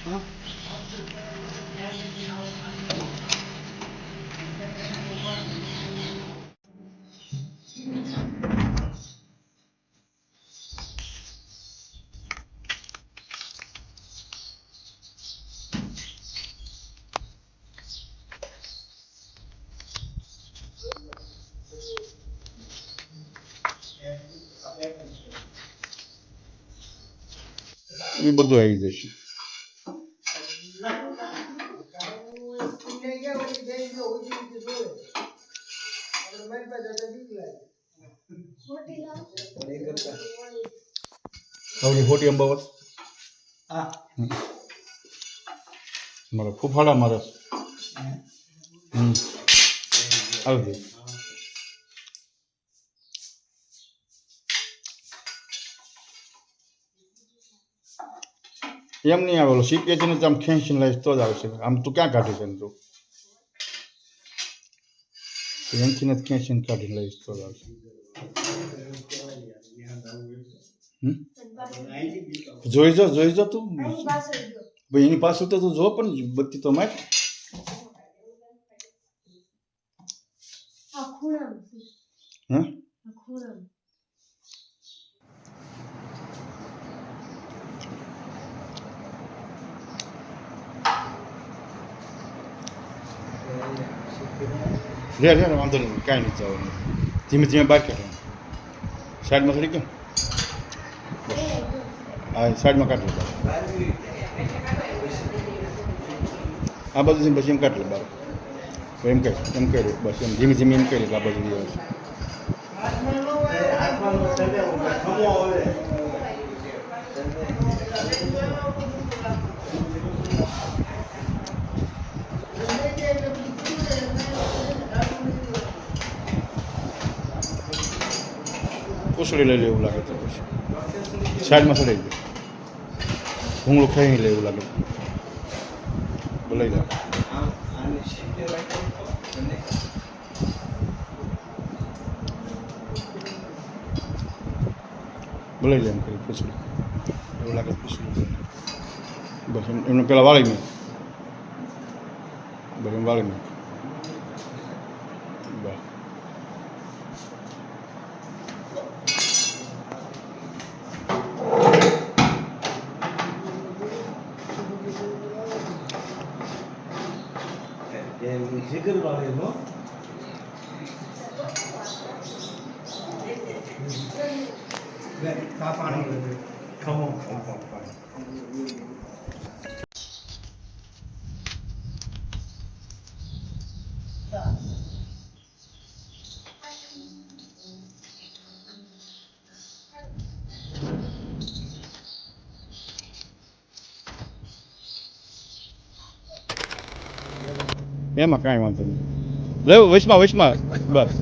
એ બધું આવી જશે. ખોટી અંબાવત મારે ફૂફાડા મારે આવી એમ નહીં આવેલો સીપીએ છે ને આમ ખેંચીને લઈશ તો જ આવશે. આમ તું ક્યાં કાઢી છે તું એમથી નથી ખેંચીને કાઢી લઈશ તો જ આવશે. જોઈ જો તું ભાઈ એની પાસે તો તું જો પણ બત્તી તો માર. રે વાંધો નહીં કાંઈ નથી જવાનું. ધીમે ધીમે બહાર કાઢવાનું. સાઈડમાં થોડી કેમ હા સાઈડમાં કાઢ લે આ બાજુ પછી એમ કાઢ લે બહાર એમ કહી બસ એમ ધીમે ધીમે એમ કહી લે આ બાજુ કુસળી લઈ લે એવું લાગે તો પછી સાઈડમાં સડાઈ દે ભૂંગળું ખાઈ લે એવું લાગે બોલાઈ લે બોલાઈ લે એમ કરી કુસળી એવું લાગે કુસળી બસ એમને પેલા વાળી મેં બસ એમ વાળી મેં બસ Zikir वाले हो का पानी खमो એમાં કાંઈ વાંધો નહીં લેવું વચમાં બસ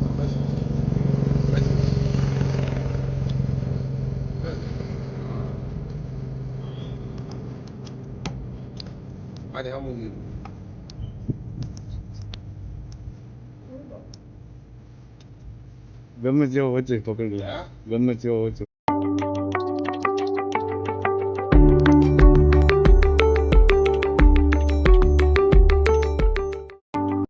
ગમે તેવો વચ્ચે પકડી લે ગમે તેવો વચ્ચે